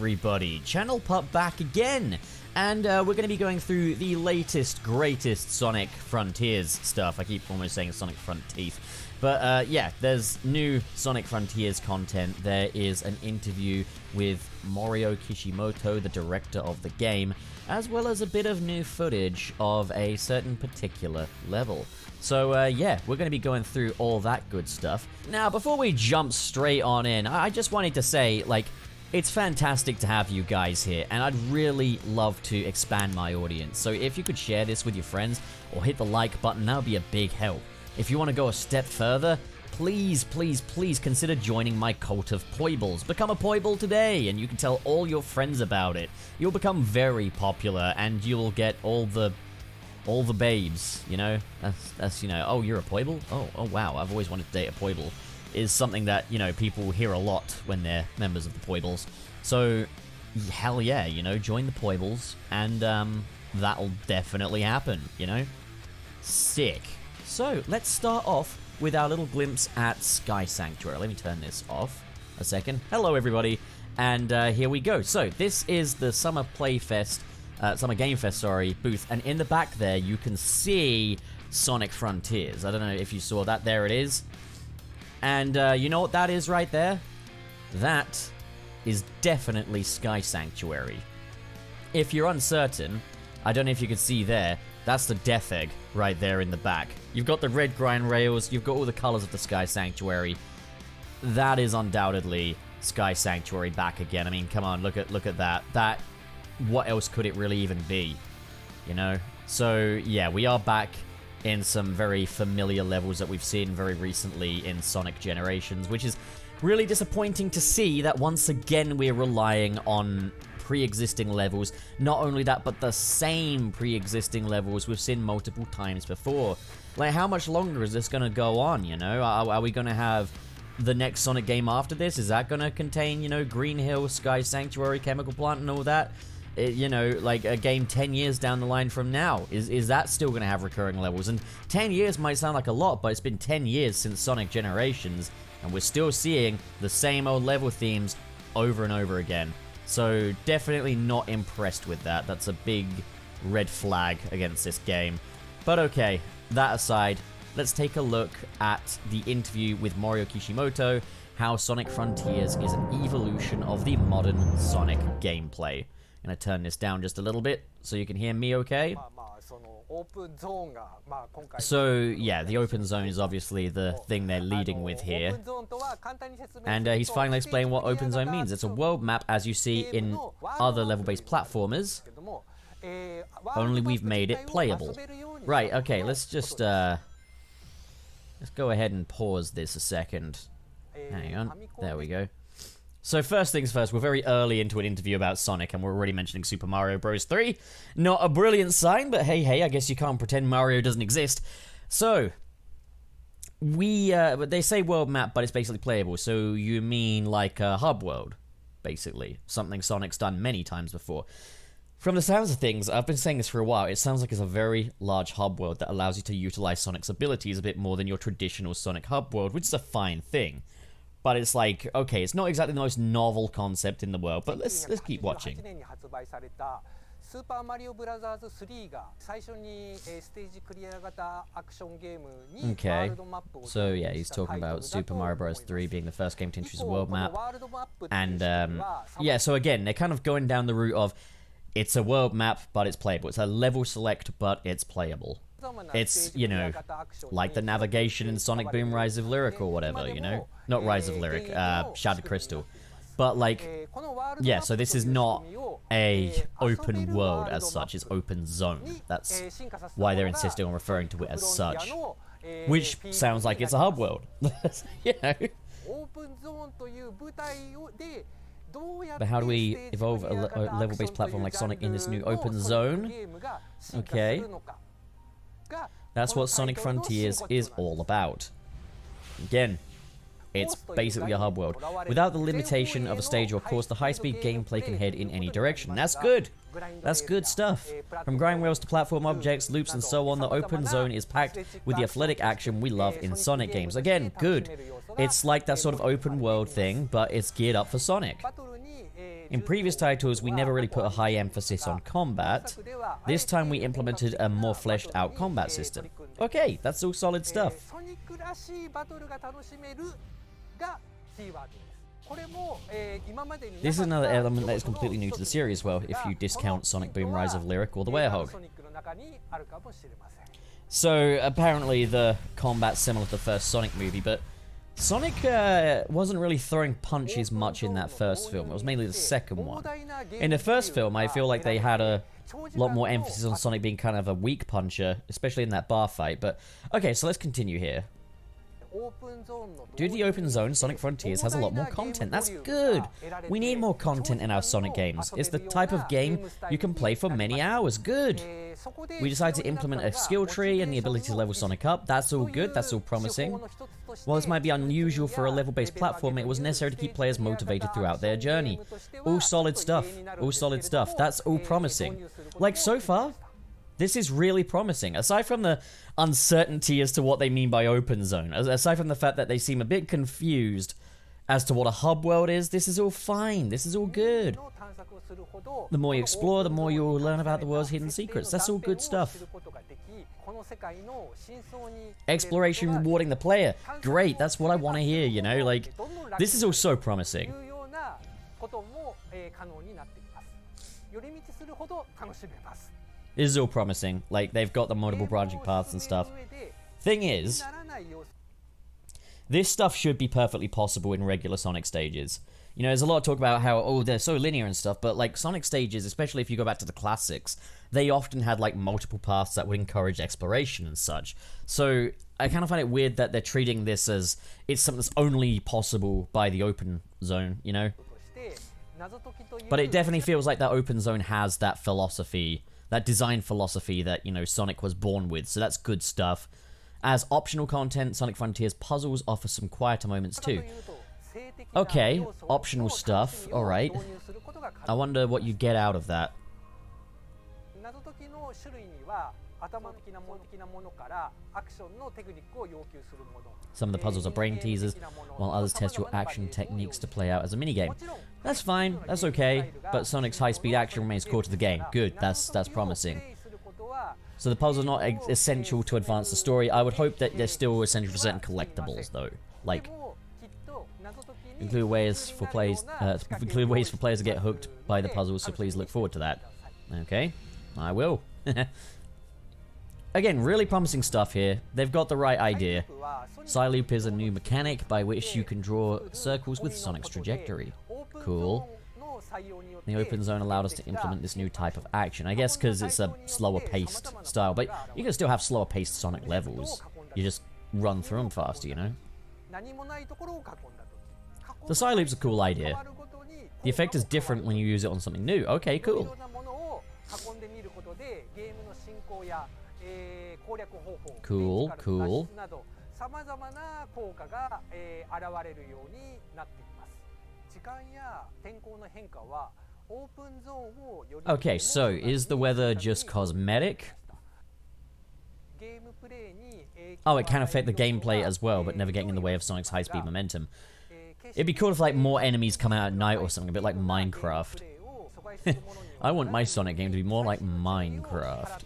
everybody? Channel Pup back again, and we're going to be going through the latest, greatest Sonic Frontiers stuff. I keep almost saying Sonic Frontiers, but yeah, there's new Sonic Frontiers content. There is an interview with Mario Kishimoto, the director of the game, as well as a bit of new footage of a certain particular level. So yeah, we're going to be going through all that good stuff. Now, before we jump straight on in, I just wanted to say, like, it's fantastic to have you guys here, and I'd really love to expand my audience. So if you could share this with your friends, or hit the like button, that would be a big help. If you want to go a step further, please, please, please consider joining my cult of Poibles. Become a Poible today, and you can tell all your friends about it. You'll become very popular, and you'll get all the babes, you know? That's you know, oh, you're a Poible? Oh wow, I've always wanted to date a Poible. Is something that, you know, people hear a lot when they're members of the Poibles. So, hell yeah, you know, join the Poibles, and that'll definitely happen, you know? Sick. So, let's start off with our little glimpse at Sky Sanctuary. Let me turn this off a second. Hello, everybody, and here we go. So, this is the Summer Game Fest, booth, and in the back there, you can see Sonic Frontiers. I don't know if you saw that. There it is. And you know what that is right there? That is definitely Sky Sanctuary. If you're uncertain, I don't know if you can see there, that's the Death Egg right there in the back. You've got the red grind rails, you've got all the colors of the Sky Sanctuary. That is undoubtedly Sky Sanctuary back again. I mean, come on, look at that. What else could it really even be? You know? So, yeah, we are back in some very familiar levels that we've seen very recently in Sonic Generations, which is really disappointing to see that once again we're relying on pre-existing levels. Not only that, but the same pre-existing levels we've seen multiple times before. Like, how much longer is this gonna go on, you know? Are we gonna have the next Sonic game after this? Is that gonna contain, you know, Green Hill, Sky Sanctuary, Chemical Plant, and all that? You know, like a game 10 years down the line from now, is that still going to have recurring levels? And 10 years might sound like a lot, but it's been 10 years since Sonic Generations, and we're still seeing the same old level themes over and over again. So definitely not impressed with that. That's a big red flag against this game. But okay, that aside, let's take a look at the interview with Mario Kishimoto, how Sonic Frontiers is an evolution of the modern Sonic gameplay. I'm going to turn this down just a little bit so you can hear me okay. So, yeah, the open zone is obviously the thing they're leading with here. And he's finally explained what open zone means. It's a world map as you see in other level-based platformers, only we've made it playable. Right, okay, let's just, let's go ahead and pause this a second. Hang on, there we go. So first things first, we're very early into an interview about Sonic, and we're already mentioning Super Mario Bros. 3. Not a brilliant sign, but hey, I guess you can't pretend Mario doesn't exist. So, they say world map, but it's basically playable, so you mean like a hub world, basically. Something Sonic's done many times before. From the sounds of things, I've been saying this for a while, it sounds like it's a very large hub world that allows you to utilize Sonic's abilities a bit more than your traditional Sonic hub world, which is a fine thing. But it's like, okay, it's not exactly the most novel concept in the world, but let's keep watching. Okay, so yeah, he's talking about Super Mario Bros. 3 being the first game to introduce a world map. And yeah, so again, they're kind of going down the route of, it's a world map, but it's playable. It's a level select, but it's playable. It's, you know, like the navigation in Sonic Boom Rise of Lyric or whatever, you know? Not Rise of Lyric, Shattered Crystal. But, like, yeah, so this is not a open world as such, it's open zone. That's why they're insisting on referring to it as such. Which sounds like it's a hub world. You know? But how do we evolve a level-based platform like Sonic in this new open zone? Okay. That's what Sonic Frontiers is all about. Again, it's basically a hub world. Without the limitation of a stage or course, the high-speed gameplay can head in any direction. That's good! That's good stuff. From grind rails to platform objects, loops and so on, the open zone is packed with the athletic action we love in Sonic games. Again, good. It's like that sort of open world thing, but it's geared up for Sonic. In previous titles, we never really put a high emphasis on combat. This time we implemented a more fleshed out combat system. Okay, that's all solid stuff. This is another element that is completely new to the series, well, if you discount Sonic Boom Rise of Lyric or the Werehog. So, apparently the combat's similar to the first Sonic movie, but Sonic wasn't really throwing punches much in that first film. It was mainly the second one. In the first film, I feel like they had a lot more emphasis on Sonic being kind of a weak puncher, especially in that bar fight. But, okay, so let's continue here. Due to the open zone, Sonic Frontiers has a lot more content. That's good. We need more content in our Sonic games. It's the type of game you can play for many hours. Good. We decided to implement a skill tree and the ability to level Sonic up. That's all good. That's all promising. While this might be unusual for a level-based platform, it was necessary to keep players motivated throughout their journey. All solid stuff. All solid stuff. That's all promising. Like, so far, this is really promising. Aside from the uncertainty as to what they mean by open zone, aside from the fact that they seem a bit confused as to what a hub world is, this is all fine. This is all good. The more you explore, the more you'll learn about the world's hidden secrets. That's all good stuff. Exploration rewarding the player. Great, that's what I want to hear, you know? Like, this is all so promising. This is all promising. Like, they've got the multiple branching paths and stuff. Thing is, this stuff should be perfectly possible in regular Sonic stages. You know, there's a lot of talk about how, oh, they're so linear and stuff, but, like, Sonic stages, especially if you go back to the classics, they often had, like, multiple paths that would encourage exploration and such. So, I kind of find it weird that they're treating this as it's something that's only possible by the open zone, you know? But it definitely feels like that open zone has that philosophy, that design philosophy that, you know, Sonic was born with, so that's good stuff. As optional content, Sonic Frontiers puzzles offer some quieter moments too. Okay, optional stuff, alright. I wonder what you get out of that. Some of the puzzles are brain teasers, while others test your action techniques to play out as a minigame. That's fine, that's okay, but Sonic's high-speed action remains core to the game. Good, that's promising. So the puzzles are not essential to advance the story. I would hope that they're still essential for certain collectibles, though. Like, include ways for players to get hooked by the puzzles, so please look forward to that. Okay, I will. Again, really promising stuff here. They've got the right idea. Psyloop is a new mechanic by which you can draw circles with Sonic's trajectory. Cool. The open zone allowed us to implement this new type of action. I guess because it's a slower paced style, but you can still have slower paced Sonic levels. You just run through them faster, you know? The Psyloop's a cool idea. The effect is different when you use it on something new. Okay, cool. Cool, cool. Okay, so is the weather just cosmetic? Oh, it can affect the gameplay as well, but never getting in the way of Sonic's high-speed momentum. It'd be cool if, like, more enemies come out at night or something, a bit like Minecraft. I want my Sonic game to be more like Minecraft.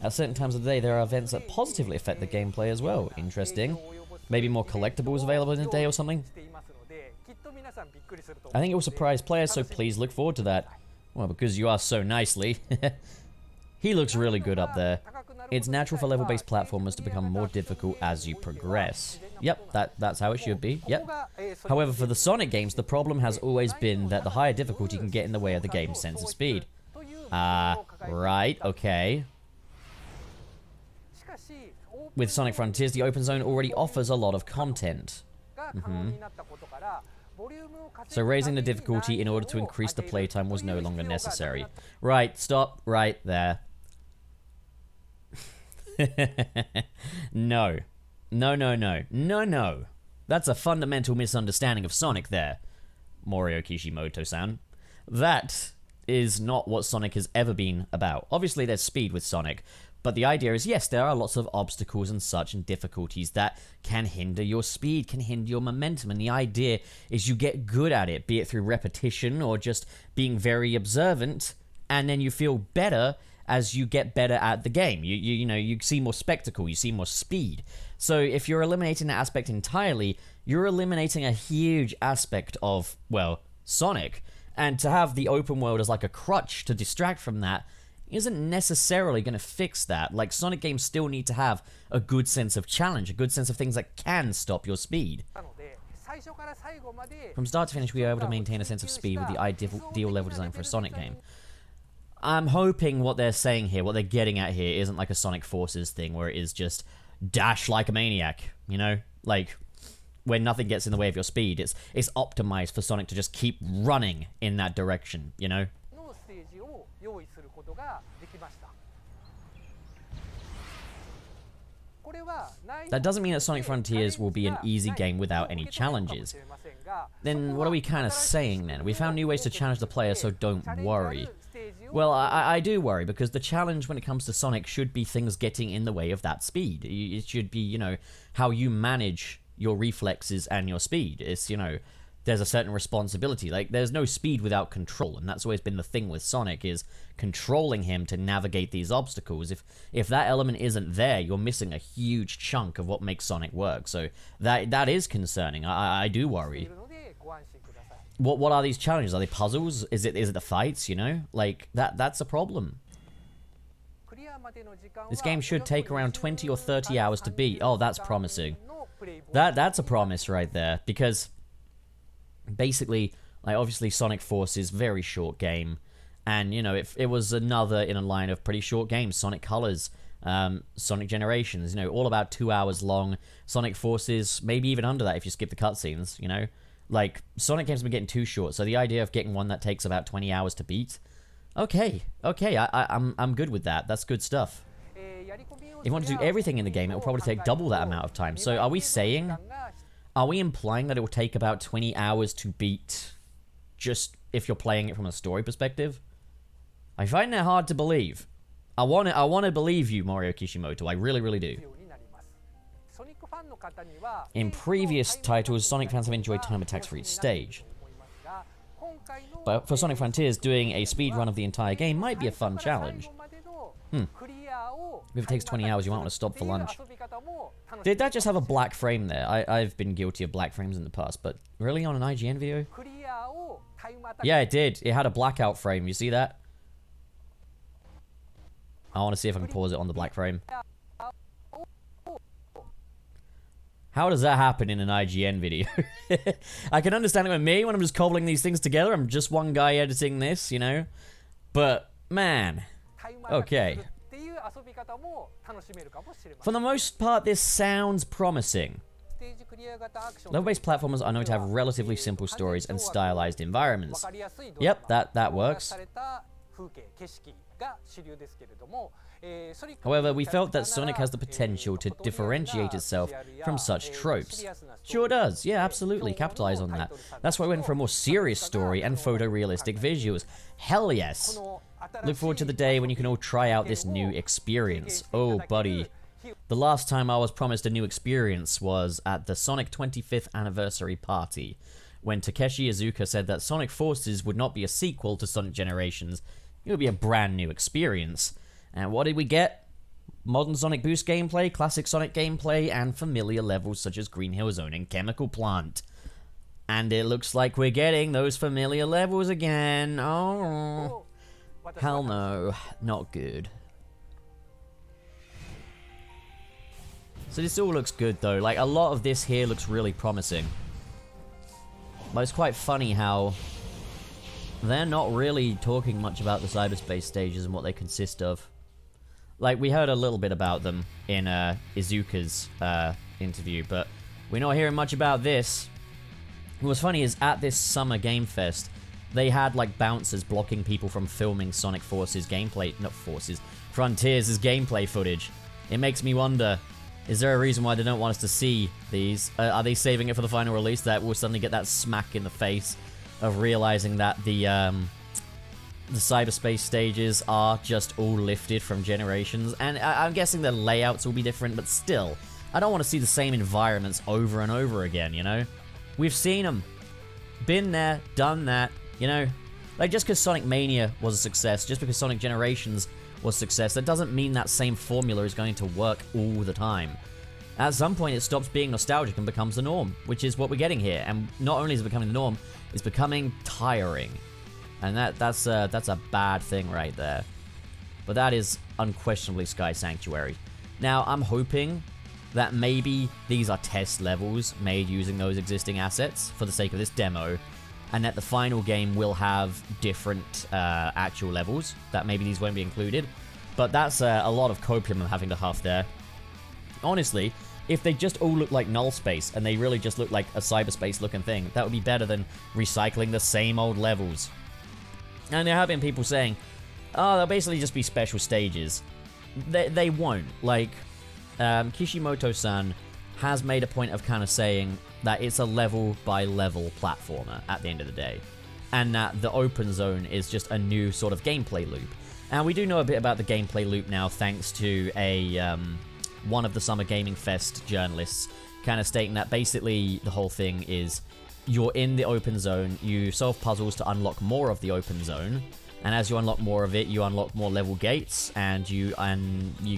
At certain times of the day, there are events that positively affect the gameplay as well. Interesting. Maybe more collectibles available in a day or something? I think it will surprise players, so please look forward to that. Well, because you asked so nicely. He looks really good up there. It's natural for level-based platformers to become more difficult as you progress. Yep, that's how it should be, yep. However, for the Sonic games, the problem has always been that the higher difficulty can get in the way of the game's sense of speed. Right, okay. With Sonic Frontiers, the open zone already offers a lot of content. So raising the difficulty in order to increase the playtime was no longer necessary. Right, stop right there. No. No, no, no. No, no. That's a fundamental misunderstanding of Sonic there, Morio Kishimoto-san. That is not what Sonic has ever been about. Obviously, there's speed with Sonic, But the idea is, yes, there are lots of obstacles and such and difficulties that can hinder your speed, can hinder your momentum. And the idea is you get good at it, be it through repetition or just being very observant. And then you feel better as you get better at the game. You see more spectacle, you see more speed. So if you're eliminating that aspect entirely, you're eliminating a huge aspect of, well, Sonic. And to have the open world as like a crutch to distract from that isn't necessarily going to fix that. Like, Sonic games still need to have a good sense of challenge, a good sense of things that can stop your speed. From start to finish, we are able to maintain a sense of speed with the ideal level design for a Sonic game. I'm hoping what they're saying here, what they're getting at here, isn't like a Sonic Forces thing where it is just dash like a maniac, you know? Like, where nothing gets in the way of your speed. It's optimized for Sonic to just keep running in that direction, you know? That doesn't mean that Sonic Frontiers will be an easy game without any challenges. Then what are we kind of saying then? We found new ways to challenge the player, so don't worry. Well, I do worry, because the challenge when it comes to Sonic should be things getting in the way of that speed. It should be, you know, how you manage your reflexes and your speed. It's, you know, there's a certain responsibility. Like, there's no speed without control, and that's always been the thing with Sonic, is controlling him to navigate these obstacles. If that element isn't there, you're missing a huge chunk of what makes Sonic work. So that is concerning. I do worry. What are these challenges? Are they puzzles? Is it the fights, you know? Like, that's a problem. This game should take around 20 or 30 hours to beat. Oh, that's promising. That's a promise right there, because basically, like, obviously Sonic Forces, very short game, and, you know, it was another in a line of pretty short games. Sonic Colors, Sonic Generations, you know, all about 2 hours long. Sonic Forces, maybe even under that if you skip the cutscenes, you know? Like, Sonic games have been getting too short, so the idea of getting one that takes about 20 hours to beat, okay, I'm good with that. That's good stuff. If you want to do everything in the game, it will probably take double that amount of time. So are we implying that it will take about 20 hours to beat, just if you're playing it from a story perspective? I find that hard to believe. I want to believe you, Mario Kishimoto. I really, really do. In previous titles, Sonic fans have enjoyed time attacks for each stage. But for Sonic Frontiers, doing a speed run of the entire game might be a fun challenge. If it takes 20 hours, you might want to stop for lunch. Did that just have a black frame there? I've been guilty of black frames in the past, but really on an IGN video? Yeah, it did. It had a blackout frame. You see that? I want to see if I can pause it on the black frame. How does that happen in an IGN video? I can understand it with me when I'm just cobbling these things together. I'm just one guy editing this, you know? But, man. Okay. For the most part, this sounds promising. Level-based platformers are known to have relatively simple stories and stylized environments. Yep, that works. However, we felt that Sonic has the potential to differentiate itself from such tropes. Sure does, yeah, absolutely, capitalize on that. That's why we went for a more serious story and photorealistic visuals. Hell yes! Look forward to the day when you can all try out this new experience. Oh, buddy. The last time I was promised a new experience was at the Sonic 25th anniversary party, when Takashi Iizuka said that Sonic Forces would not be a sequel to Sonic Generations, it would be a brand new experience. And what did we get? Modern Sonic Boost gameplay, classic Sonic gameplay, and familiar levels such as Green Hill Zone and Chemical Plant. And it looks like we're getting those familiar levels again. Oh, hell no. Not good. So this all looks good though. Like, a lot of this here looks really promising. But it's quite funny how they're not really talking much about the cyberspace stages and what they consist of. Like, we heard a little bit about them in Iizuka's interview, but we're not hearing much about this. What's funny is, at this summer Game Fest, they had, like, bouncers blocking people from filming Sonic Forces gameplay... Not Forces. Frontiers' gameplay footage. It makes me wonder, is there a reason why they don't want us to see these? Are they saving it for the final release that we'll suddenly get that smack in the face of realizing that the the cyberspace stages are just all lifted from Generations, and I'm guessing the layouts will be different, but still, I don't want to see the same environments over and over again, you know? We've seen them. Been there, done that, you know? Like, just because Sonic Mania was a success, just because Sonic Generations was a success, that doesn't mean that same formula is going to work all the time. At some point, it stops being nostalgic and becomes the norm, which is what we're getting here. And not only is it becoming the norm, it's becoming tiring. And that's a bad thing right there. But that is unquestionably Sky Sanctuary. Now, I'm hoping that maybe these are test levels made using those existing assets for the sake of this demo, and that the final game will have different actual levels, that maybe these won't be included. But that's a lot of copium I'm having to huff there. Honestly, if they just all look like null space, and they really just look like a cyberspace looking thing, that would be better than recycling the same old levels. And there have been people saying, oh, they'll basically just be special stages. They won't. Like, Kishimoto-san has made a point of kind of saying that it's a level-by-level platformer at the end of the day. And that the open zone is just a new sort of gameplay loop. And we do know a bit about the gameplay loop now, thanks to one of the Summer Gaming Fest journalists kind of stating that basically the whole thing is you're in the open zone, you solve puzzles to unlock more of the open zone, and as you unlock more of it, you unlock more level gates, and you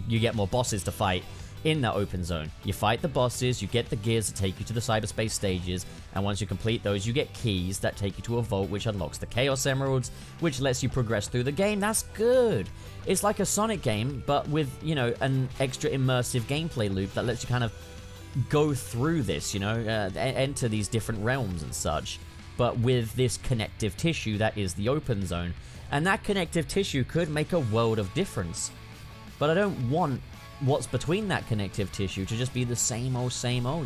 get more bosses to fight in that open zone. You fight the bosses, you get the gears that take you to the cyberspace stages, and once you complete those, you get keys that take you to a vault which unlocks the Chaos Emeralds, which lets you progress through the game. That's good. It's like a Sonic game, but with, you know, an extra immersive gameplay loop that lets you kind of go through this, you know, enter these different realms and such, but with this connective tissue that is the open zone. And that connective tissue could make a world of difference. But I don't want what's between that connective tissue to just be the same old,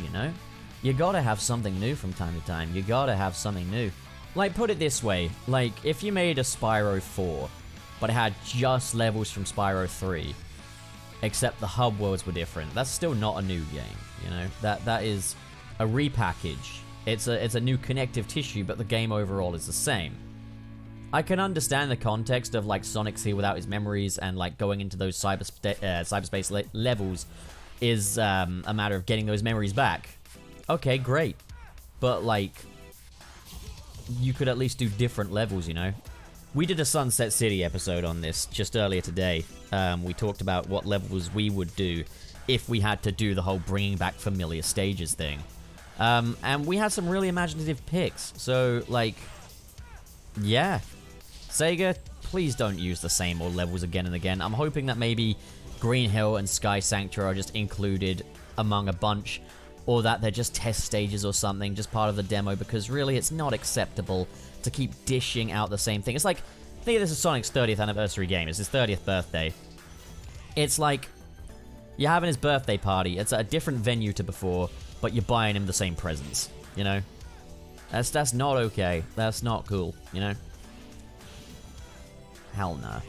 you know? You gotta have something new from time to time. You gotta have something new. Like, put it this way, like, if you made a Spyro 4, but it had just levels from Spyro 3, except the hub worlds were different, that's still not a new game, you know? That is a repackage. It's a new connective tissue, but the game overall is the same. I can understand the context of, like, Sonic's here without his memories, and, like, going into those cyberspace levels is a matter of getting those memories back. Okay, great. But, like, you could at least do different levels, you know? We did a Sunset City episode on this just earlier today. We talked about what levels we would do if we had to do the whole bringing back familiar stages thing. And we had some really imaginative picks. So, like, yeah. Sega, please don't use the same old levels again and again. I'm hoping that maybe Green Hill and Sky Sanctuary are just included among a bunch, or that they're just test stages or something, just part of the demo, because really it's not acceptable to keep dishing out the same thing. It's like, think of this as Sonic's 30th anniversary game. It's his 30th birthday. It's like, you're having his birthday party. It's at a different venue to before, but you're buying him the same presents, you know? That's not okay. That's not cool, you know? Hell no.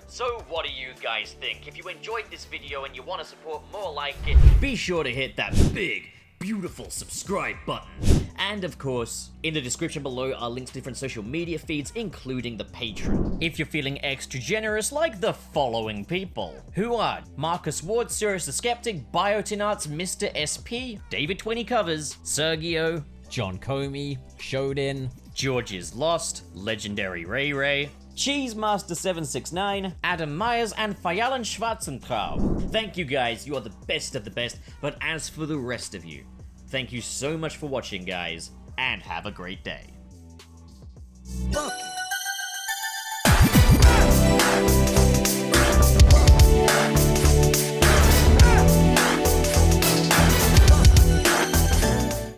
So what do you guys think? If you enjoyed this video and you want to support more like it, be sure to hit that big, beautiful subscribe button. And of course, in the description below are links to different social media feeds, including the Patreon. If you're feeling extra generous, like the following people, who are Marcus Ward, Sirius the Skeptic, Biotinarts, Mr. SP, David 20 Covers, Sergio, John Comey, Shodin, George is Lost, Legendary Ray Ray, Cheesemaster769, Adam Myers, and Fayalan Schwarzentraub. Thank you guys, you are the best of the best, but as for the rest of you, thank you so much for watching, guys, and have a great day. Welcome